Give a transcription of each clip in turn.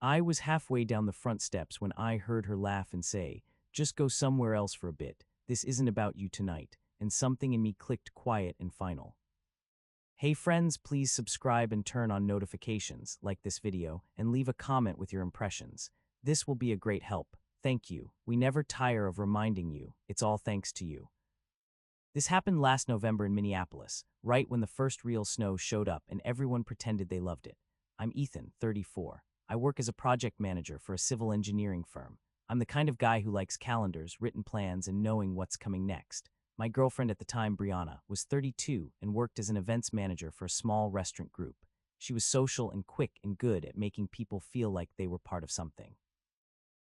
I was halfway down the front steps when I heard her laugh and say, "Just go somewhere else for a bit. This isn't about you tonight." And something in me clicked quiet and final. Hey friends, please subscribe and turn on notifications, like this video, and leave a comment with your impressions. This will be a great help. Thank you. We never tire of reminding you. It's all thanks to you. This happened last November in Minneapolis, right when the first real snow showed up and everyone pretended they loved it. I'm Ethan, 34. I work as a project manager for a civil engineering firm. I'm the kind of guy who likes calendars, written plans, and knowing what's coming next. My girlfriend at the time, Brianna, was 32 and worked as an events manager for a small restaurant group. She was social and quick and good at making people feel like they were part of something.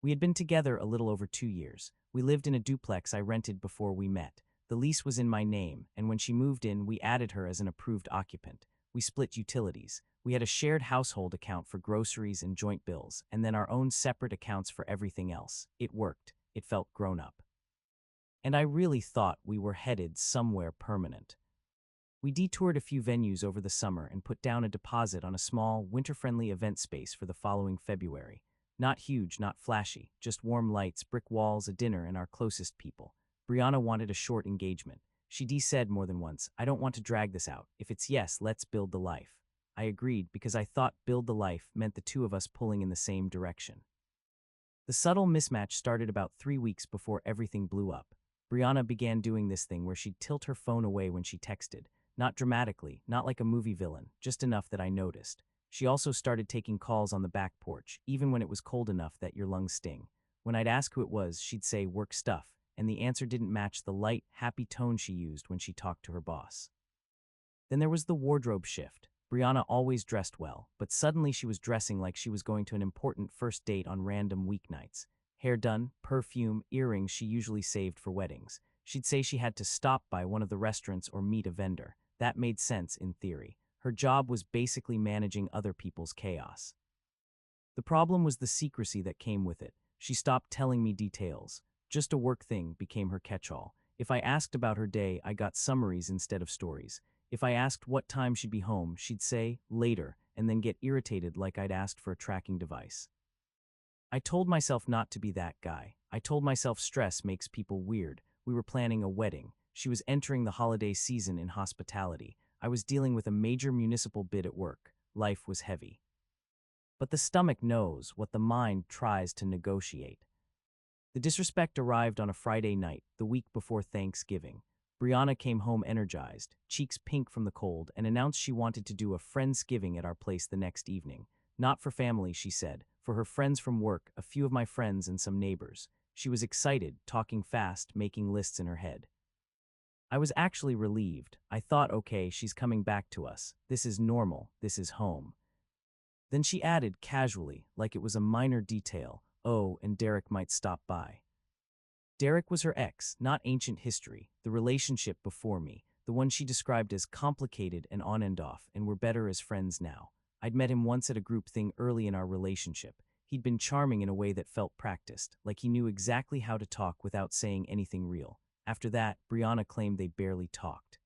We had been together a little over 2 years. We lived in a duplex I rented before we met. The lease was in my name, and when she moved in, we added her as an approved occupant. We split utilities. We had a shared household account for groceries and joint bills, and then our own separate accounts for everything else. It worked. It felt grown up. And I really thought we were headed somewhere permanent. We detoured a few venues over the summer and put down a deposit on a small, winter-friendly event space for the following February. Not huge, not flashy, just warm lights, brick walls, a dinner, and our closest people. Brianna wanted a short engagement. She said more than once, "I don't want to drag this out. If it's yes, let's build the life." I agreed because I thought build the life meant the two of us pulling in the same direction. The subtle mismatch started about 3 weeks before everything blew up. Brianna began doing this thing where she'd tilt her phone away when she texted. Not dramatically, not like a movie villain, just enough that I noticed. She also started taking calls on the back porch, even when it was cold enough that your lungs sting. When I'd ask who it was, she'd say, "Work stuff," and the answer didn't match the light, happy tone she used when she talked to her boss. Then there was the wardrobe shift. Brianna always dressed well, but suddenly she was dressing like she was going to an important first date on random weeknights. Hair done, perfume, earrings she usually saved for weddings. She'd say she had to stop by one of the restaurants or meet a vendor. That made sense in theory. Her job was basically managing other people's chaos. The problem was the secrecy that came with it. She stopped telling me details. Just a work thing became her catch-all. If I asked about her day, I got summaries instead of stories. If I asked what time she'd be home, she'd say, "Later," and then get irritated like I'd asked for a tracking device. I told myself not to be that guy. I told myself stress makes people weird. We were planning a wedding. She was entering the holiday season in hospitality. I was dealing with a major municipal bid at work. Life was heavy. But the stomach knows what the mind tries to negotiate. The disrespect arrived on a Friday night, the week before Thanksgiving. Brianna came home energized, cheeks pink from the cold, and announced she wanted to do a Friendsgiving at our place the next evening. Not for family, she said, for her friends from work, a few of my friends, and some neighbors. She was excited, talking fast, making lists in her head. I was actually relieved. I thought, okay, she's coming back to us. This is normal. This is home. Then she added casually, like it was a minor detail, "Oh, and Derek might stop by." Derek was her ex, not ancient history, the relationship before me, the one she described as complicated and on and off, and we're better as friends now. I'd met him once at a group thing early in our relationship. He'd been charming in a way that felt practiced, like he knew exactly how to talk without saying anything real. After that, Brianna claimed they barely talked.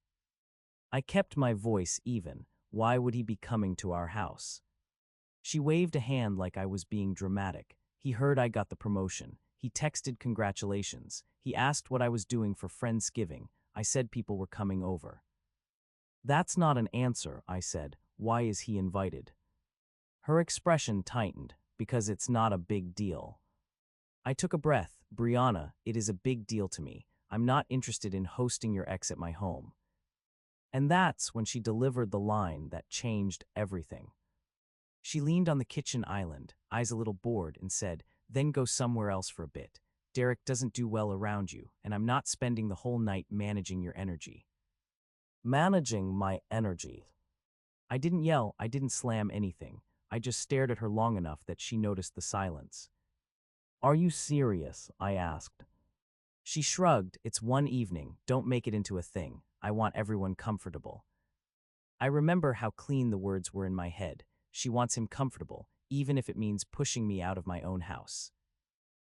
I kept my voice even. Why would he be coming to our house? She waved a hand like I was being dramatic. He heard I got the promotion. He texted congratulations. He asked what I was doing for Friendsgiving. I said people were coming over. "That's not an answer," I said. "Why is he invited?" Her expression tightened. "Because it's not a big deal." I took a breath. "Brianna, it is a big deal to me. I'm not interested in hosting your ex at my home." And that's when she delivered the line that changed everything. She leaned on the kitchen island, eyes a little bored, and said, "Then go somewhere else for a bit. Derek doesn't do well around you, and I'm not spending the whole night managing your energy." Managing my energy. I didn't yell, I didn't slam anything. I just stared at her long enough that she noticed the silence. "Are you serious?" I asked. She shrugged. "It's one evening. Don't make it into a thing. I want everyone comfortable." I remember how clean the words were in my head. She wants him comfortable, even if it means pushing me out of my own house.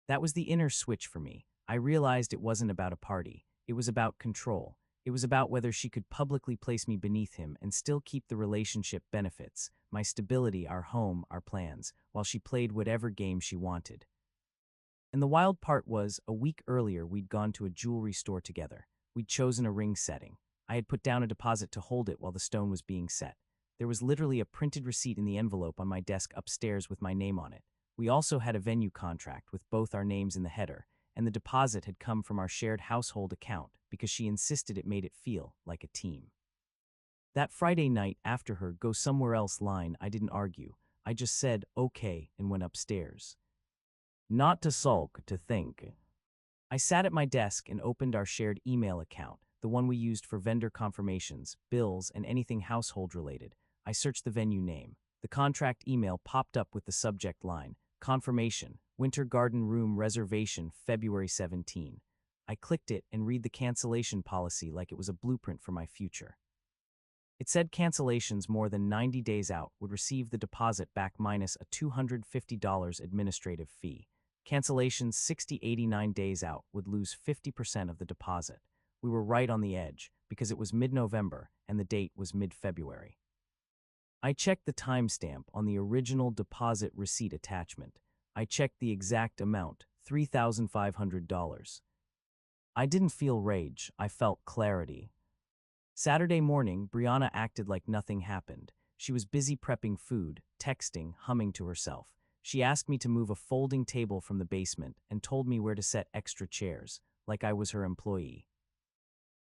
That was the inner switch for me. I realized it wasn't about a party. It was about control. It was about whether she could publicly place me beneath him and still keep the relationship benefits, my stability, our home, our plans, while she played whatever game she wanted. And the wild part was, a week earlier we'd gone to a jewelry store together. We'd chosen a ring setting. I had put down a deposit to hold it while the stone was being set. There was literally a printed receipt in the envelope on my desk upstairs with my name on it. We also had a venue contract with both our names in the header, and the deposit had come from our shared household account because she insisted it made it feel like a team. That Friday night after her "go somewhere else" line, I didn't argue. I just said, okay, and went upstairs. Not to sulk, to think. I sat at my desk and opened our shared email account, the one we used for vendor confirmations, bills, and anything household related. I searched the venue name. The contract email popped up with the subject line, "Confirmation, Winter Garden Room Reservation, February 17." I clicked it and read the cancellation policy like it was a blueprint for my future. It said cancellations more than 90 days out would receive the deposit back minus a $250 administrative fee. Cancellations 89 days out would lose 50% of the deposit. We were right on the edge because it was mid-November and the date was mid-February. I checked the timestamp on the original deposit receipt attachment. I checked the exact amount, $3,500. I didn't feel rage, I felt clarity. Saturday morning, Brianna acted like nothing happened. She was busy prepping food, texting, humming to herself. She asked me to move a folding table from the basement and told me where to set extra chairs, like I was her employee.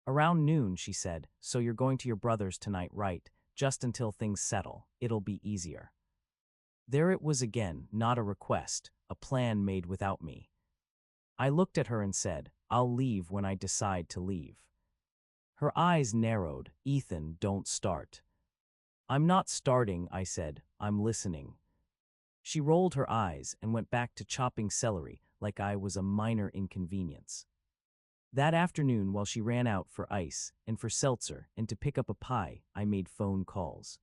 Around noon, she said, "So you're going to your brother's tonight, right? Just until things settle. It'll be easier." There it was again, not a request, a plan made without me. I looked at her and said, "I'll leave when I decide to leave." Her eyes narrowed. "Ethan, don't start." "I'm not starting," I said. "I'm listening." She rolled her eyes and went back to chopping celery like I was a minor inconvenience. That afternoon, while she ran out for ice and for seltzer and to pick up a pie, I made phone calls.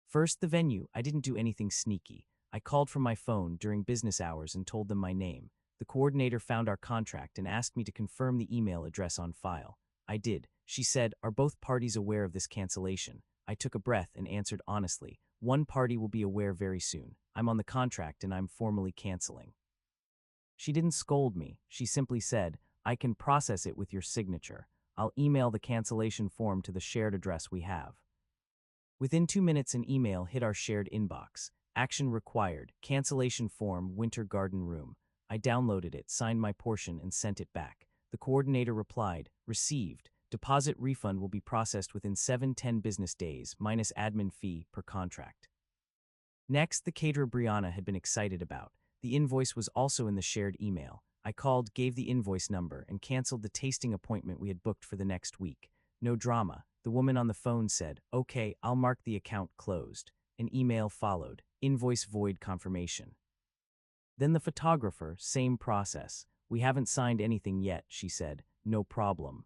First, the venue. I didn't do anything sneaky. I called from my phone during business hours and told them my name. The coordinator found our contract and asked me to confirm the email address on file. I did. She said, "Are both parties aware of this cancellation?" I took a breath and answered honestly, "One party will be aware very soon. I'm on the contract and I'm formally canceling." She didn't scold me. She simply said, "I can process it with your signature. I'll email the cancellation form to the shared address we have." Within 2 minutes, an email hit our shared inbox. "Action required. Cancellation form, Winter Garden Room." I downloaded it, signed my portion, and sent it back. The coordinator replied, "Received. Deposit refund will be processed within 7-10 business days, minus admin fee per contract." Next, the caterer Brianna had been excited about. The invoice was also in the shared email. I called, gave the invoice number, and canceled the tasting appointment we had booked for the next week. No drama. The woman on the phone said, "Okay, I'll mark the account closed." An email followed, "Invoice void confirmation." Then the photographer, same process. "We haven't signed anything yet," she said. "No problem."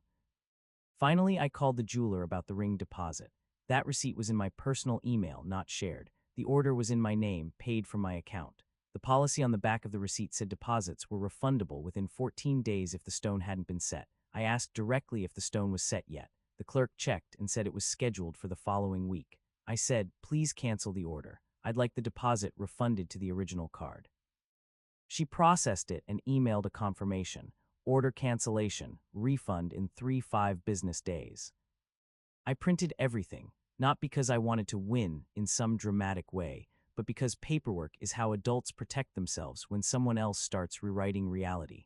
Finally, I called the jeweler about the ring deposit. That receipt was in my personal email, not shared. The order was in my name, paid from my account. The policy on the back of the receipt said deposits were refundable within 14 days if the stone hadn't been set. I asked directly if the stone was set yet. The clerk checked and said it was scheduled for the following week. I said, "Please cancel the order. I'd like the deposit refunded to the original card." She processed it and emailed a confirmation. Order cancellation, refund in 3-5 business days. I printed everything, not because I wanted to win in some dramatic way, but because paperwork is how adults protect themselves when someone else starts rewriting reality.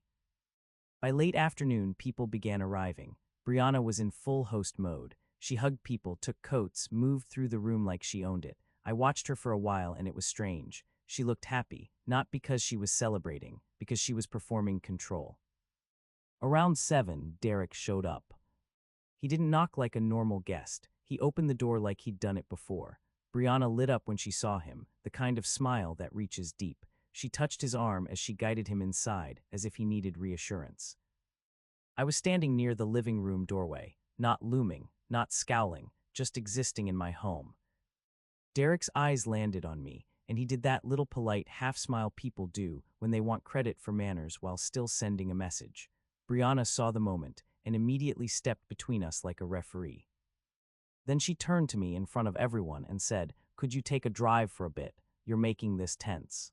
By late afternoon, people began arriving. Brianna was in full host mode. She hugged people, took coats, moved through the room like she owned it. I watched her for a while and it was strange. She looked happy, not because she was celebrating, because she was performing control. Around 7, Derek showed up. He didn't knock like a normal guest. He opened the door like he'd done it before. Brianna lit up when she saw him, the kind of smile that reaches deep. She touched his arm as she guided him inside, as if he needed reassurance. I was standing near the living room doorway, not looming, not scowling, just existing in my home. Derek's eyes landed on me, and he did that little polite half-smile people do when they want credit for manners while still sending a message. Brianna saw the moment, and immediately stepped between us like a referee. Then she turned to me in front of everyone and said, "Could you take a drive for a bit? You're making this tense."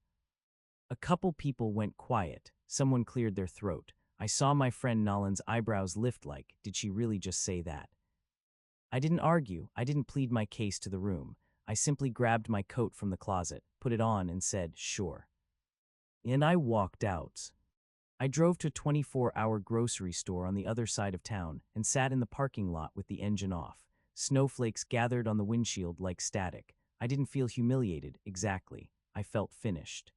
A couple people went quiet. Someone cleared their throat. I saw my friend Nolan's eyebrows lift like, did she really just say that? I didn't argue. I didn't plead my case to the room. I simply grabbed my coat from the closet, put it on, and said, "Sure." And I walked out. I drove to a 24-hour grocery store on the other side of town and sat in the parking lot with the engine off. Snowflakes gathered on the windshield like static. I didn't feel humiliated, exactly. I felt finished.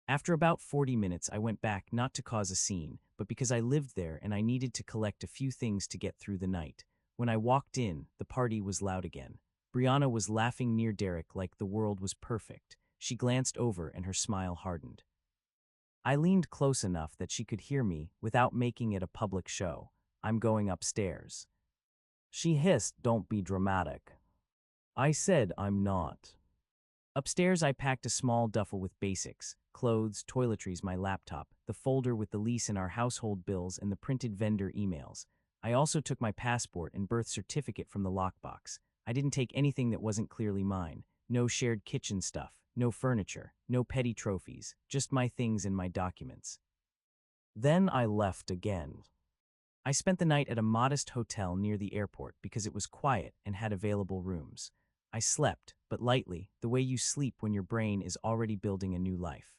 After about 40 minutes, I went back not to cause a scene, but because I lived there and I needed to collect a few things to get through the night. When I walked in, the party was loud again. Brianna was laughing near Derek like the world was perfect. She glanced over and her smile hardened. I leaned close enough that she could hear me without making it a public show. "I'm going upstairs." She hissed, "Don't be dramatic." I said, "I'm not." Upstairs, I packed a small duffel with basics, clothes, toiletries, my laptop, the folder with the lease and our household bills, and the printed vendor emails. I also took my passport and birth certificate from the lockbox. I didn't take anything that wasn't clearly mine. No shared kitchen stuff, no furniture, no petty trophies, just my things and my documents. Then I left again. I spent the night at a modest hotel near the airport because it was quiet and had available rooms. I slept, but lightly, the way you sleep when your brain is already building a new life.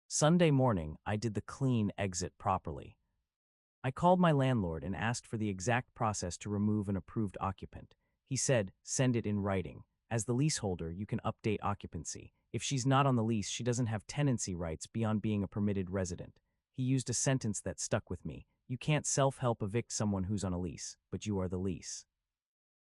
Sunday morning, I did the clean exit properly. I called my landlord and asked for the exact process to remove an approved occupant. He said, "Send it in writing. As the leaseholder, you can update occupancy. If she's not on the lease, she doesn't have tenancy rights beyond being a permitted resident." He used a sentence that stuck with me. "You can't self-help evict someone who's on a lease, but you are the lease."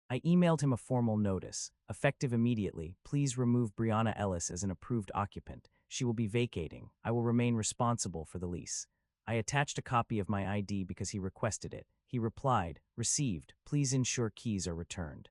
I emailed him a formal notice. Effective immediately, please remove Brianna Ellis as an approved occupant. She will be vacating. I will remain responsible for the lease. I attached a copy of my ID because he requested it. He replied, "Received. Please ensure keys are returned."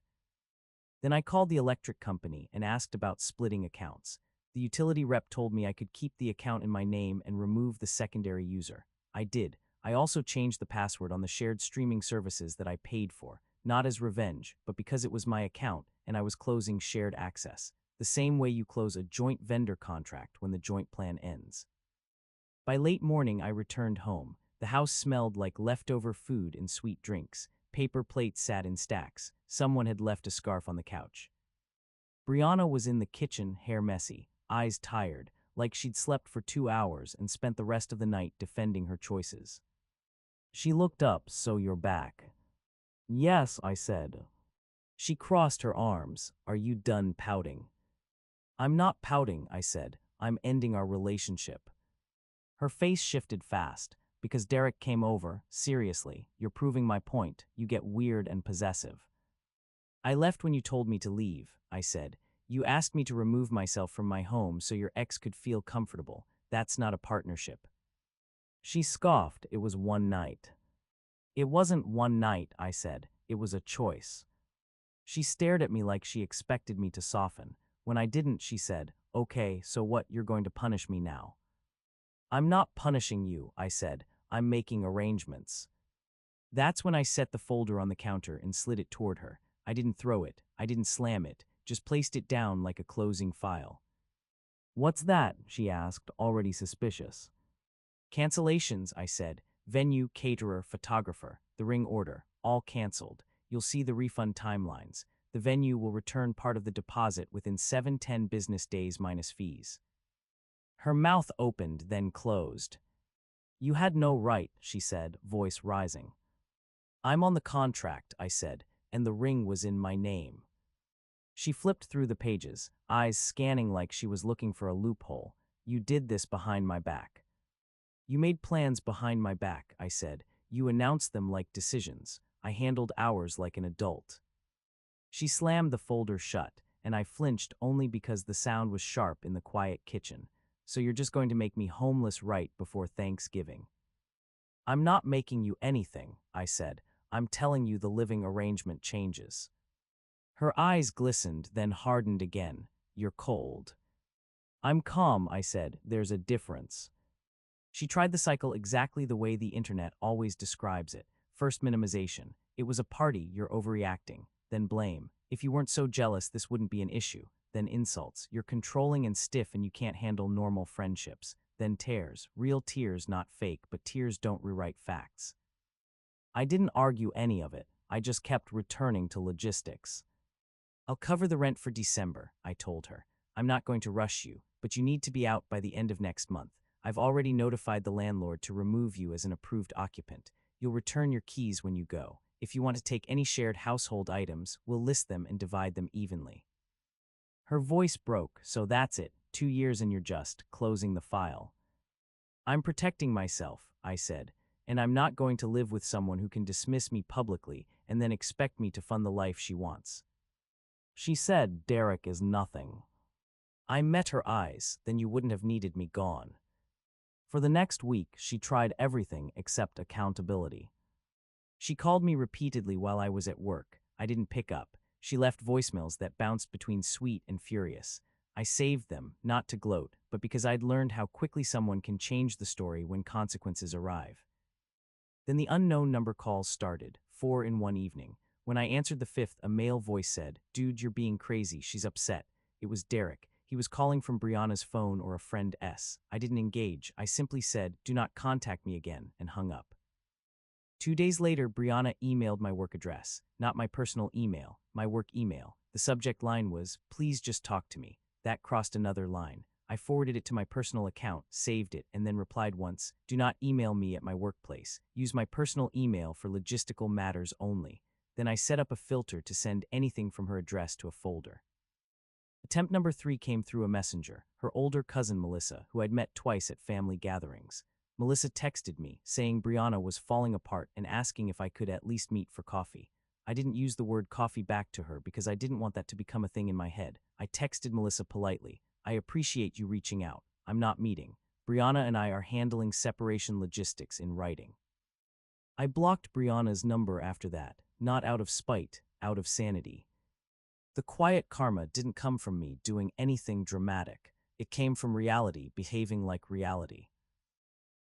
Then I called the electric company and asked about splitting accounts. The utility rep told me I could keep the account in my name and remove the secondary user. I did. I also changed the password on the shared streaming services that I paid for, not as revenge, but because it was my account and I was closing shared access, the same way you close a joint vendor contract when the joint plan ends. By late morning, I returned home. The house smelled like leftover food and sweet drinks. Paper plates sat in stacks. Someone had left a scarf on the couch. Brianna was in the kitchen, hair messy, eyes tired, like she'd slept for 2 hours and spent the rest of the night defending her choices. She looked up, "So you're back?" "Yes," I said. She crossed her arms. "Are you done pouting?" "I'm not pouting," I said. "I'm ending our relationship." Her face shifted fast. "Because Derek came over, seriously, you're proving my point. You get weird and possessive." "I left when you told me to leave," I said. "You asked me to remove myself from my home so your ex could feel comfortable. That's not a partnership." She scoffed. "It was one night." "It wasn't one night," I said. "It was a choice." She stared at me like she expected me to soften. When I didn't, she said, "Okay, so what, you're going to punish me now?" "I'm not punishing you," I said. "I'm making arrangements." That's when I set the folder on the counter and slid it toward her. I didn't throw it. I didn't slam it. Just placed it down like a closing file. "What's that?" she asked, already suspicious. "Cancellations," I said. "Venue, caterer, photographer, the ring order, all canceled. You'll see the refund timelines. The venue will return part of the deposit within 7-10 business days minus fees." Her mouth opened, then closed. "You had no right," she said, voice rising. "I'm on the contract," I said, "and the ring was in my name." She flipped through the pages, eyes scanning like she was looking for a loophole. "You did this behind my back." "You made plans behind my back," I said. "You announced them like decisions. I handled ours like an adult." She slammed the folder shut, and I flinched only because the sound was sharp in the quiet kitchen. "So you're just going to make me homeless right before Thanksgiving?" "I'm not making you anything," I said. "I'm telling you the living arrangement changes." Her eyes glistened, then hardened again. "You're cold." "I'm calm," I said. "There's a difference." She tried the cycle exactly the way the internet always describes it. First minimization. It was a party, you're overreacting. Then blame. If you weren't so jealous, this wouldn't be an issue. Then insults. You're controlling and stiff and you can't handle normal friendships. Then tears. Real tears, not fake, but tears don't rewrite facts. I didn't argue any of it. I just kept returning to logistics. I'll cover the rent for December, I told her. I'm not going to rush you, but you need to be out by the end of next month. I've already notified the landlord to remove you as an approved occupant. You'll return your keys when you go. If you want to take any shared household items, we'll list them and divide them evenly. Her voice broke, so that's it. 2 years and you're just closing the file. I'm protecting myself, I said, and I'm not going to live with someone who can dismiss me publicly and then expect me to fund the life she wants. She said, Derek is nothing. I met her eyes, then you wouldn't have needed me gone. For the next week, she tried everything except accountability. She called me repeatedly while I was at work. I didn't pick up. She left voicemails that bounced between sweet and furious. I saved them, not to gloat, but because I'd learned how quickly someone can change the story when consequences arrive. Then the unknown number calls started, 4 in one evening. When I answered the fifth, a male voice said, Dude, you're being crazy, she's upset. It was Derek. He was calling from Brianna's phone or a friend S. I didn't engage. I simply said, do not contact me again, and hung up. 2 days later, Brianna emailed my work address, not my personal email, my work email. The subject line was, please just talk to me. That crossed another line. I forwarded it to my personal account, saved it, and then replied once, do not email me at my workplace. Use my personal email for logistical matters only. Then I set up a filter to send anything from her address to a folder. Attempt number 3 came through a messenger, her older cousin Melissa, who I'd met twice at family gatherings. Melissa texted me, saying Brianna was falling apart and asking if I could at least meet for coffee. I didn't use the word coffee back to her because I didn't want that to become a thing in my head. I texted Melissa politely, I appreciate you reaching out. I'm not meeting. Brianna and I are handling separation logistics in writing. I blocked Brianna's number after that, not out of spite, out of sanity. The quiet karma didn't come from me doing anything dramatic. It came from reality behaving like reality.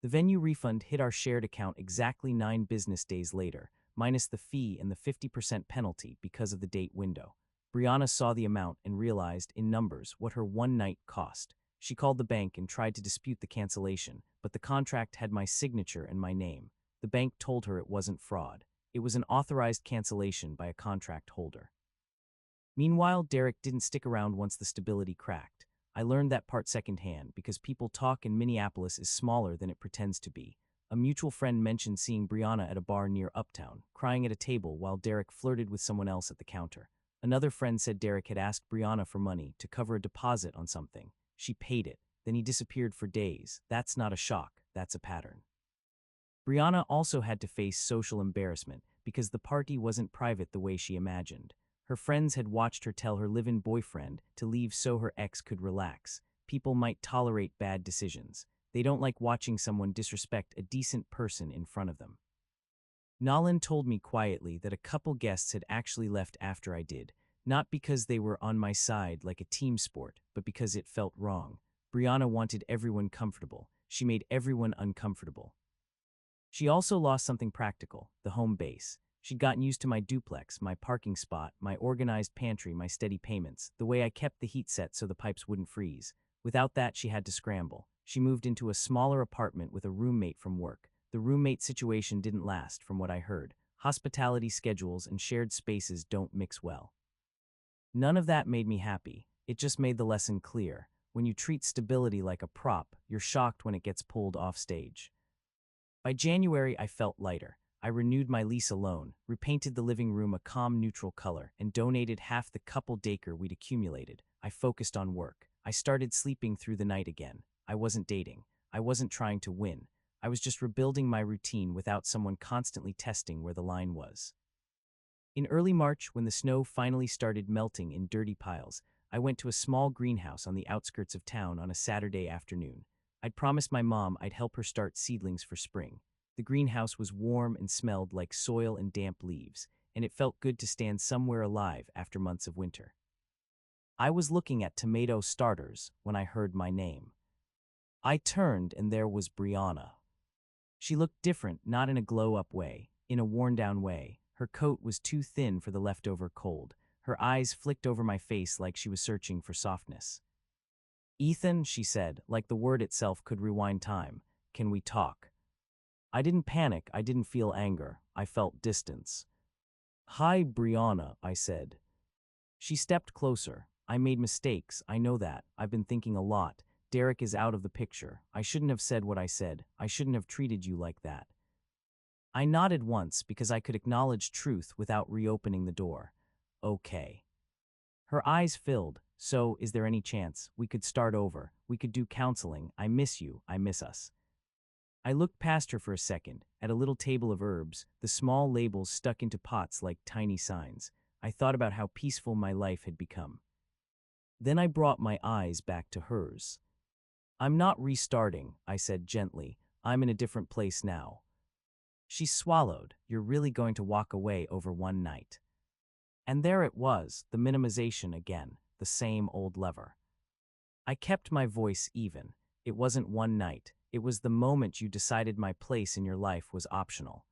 The venue refund hit our shared account exactly 9 business days later, minus the fee and the 50% penalty because of the date window. Brianna saw the amount and realized, in numbers, what her one night cost. She called the bank and tried to dispute the cancellation, but the contract had my signature and my name. The bank told her it wasn't fraud. It was an authorized cancellation by a contract holder. Meanwhile, Derek didn't stick around once the stability cracked. I learned that part secondhand because people talk in Minneapolis is smaller than it pretends to be. A mutual friend mentioned seeing Brianna at a bar near Uptown, crying at a table while Derek flirted with someone else at the counter. Another friend said Derek had asked Brianna for money to cover a deposit on something. She paid it. Then he disappeared for days. That's not a shock. That's a pattern. Brianna also had to face social embarrassment because the party wasn't private the way she imagined. Her friends had watched her tell her live-in boyfriend to leave so her ex could relax. People might tolerate bad decisions. They don't like watching someone disrespect a decent person in front of them. Nolan told me quietly that a couple guests had actually left after I did, not because they were on my side like a team sport, but because it felt wrong. Brianna wanted everyone comfortable. She made everyone uncomfortable. She also lost something practical, the home base. She'd gotten used to my duplex, my parking spot, my organized pantry, my steady payments, the way I kept the heat set so the pipes wouldn't freeze. Without that, she had to scramble. She moved into a smaller apartment with a roommate from work. The roommate situation didn't last, from what I heard. Hospitality schedules and shared spaces don't mix well. None of that made me happy. It just made the lesson clear. When you treat stability like a prop, you're shocked when it gets pulled off stage. By January, I felt lighter. I renewed my lease alone, repainted the living room a calm neutral color, and donated half the couple dacre we'd accumulated. I focused on work. I started sleeping through the night again. I wasn't dating. I wasn't trying to win. I was just rebuilding my routine without someone constantly testing where the line was. In early March, when the snow finally started melting in dirty piles, I went to a small greenhouse on the outskirts of town on a Saturday afternoon. I'd promised my mom I'd help her start seedlings for spring. The greenhouse was warm and smelled like soil and damp leaves, and it felt good to stand somewhere alive after months of winter. I was looking at tomato starters when I heard my name. I turned and there was Brianna. She looked different, not in a glow-up way, in a worn-down way. Her coat was too thin for the leftover cold. Her eyes flicked over my face like she was searching for softness. "Ethan," she said, like the word itself could rewind time, "can we talk?" I didn't panic, I didn't feel anger, I felt distance. "Hi, Brianna," I said. She stepped closer. "I made mistakes, I know that. I've been thinking a lot. Derek is out of the picture. I shouldn't have said what I said. I shouldn't have treated you like that." I nodded once because I could acknowledge truth without reopening the door. "Okay." Her eyes filled. "So, is there any chance we could start over? We could do counseling. I miss you. I miss us." I looked past her for a second, at a little table of herbs, the small labels stuck into pots like tiny signs. I thought about how peaceful my life had become. Then I brought my eyes back to hers. "I'm not restarting," I said gently. "I'm in a different place now." She swallowed. "You're really going to walk away over one night?" And there it was, the minimization again, the same old lever. I kept my voice even. "It wasn't one night. It was the moment you decided my place in your life was optional."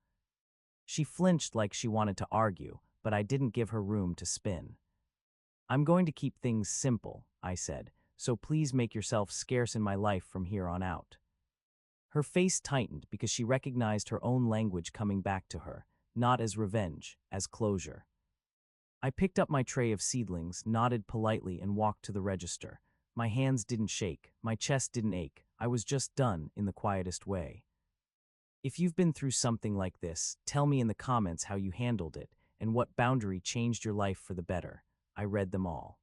She flinched like she wanted to argue, but I didn't give her room to spin. "I'm going to keep things simple," I said, "so please make yourself scarce in my life from here on out." Her face tightened because she recognized her own language coming back to her, not as revenge, as closure. I picked up my tray of seedlings, nodded politely, and walked to the register. My hands didn't shake, my chest didn't ache. I was just done in the quietest way. If you've been through something like this, tell me in the comments how you handled it and what boundary changed your life for the better. I read them all.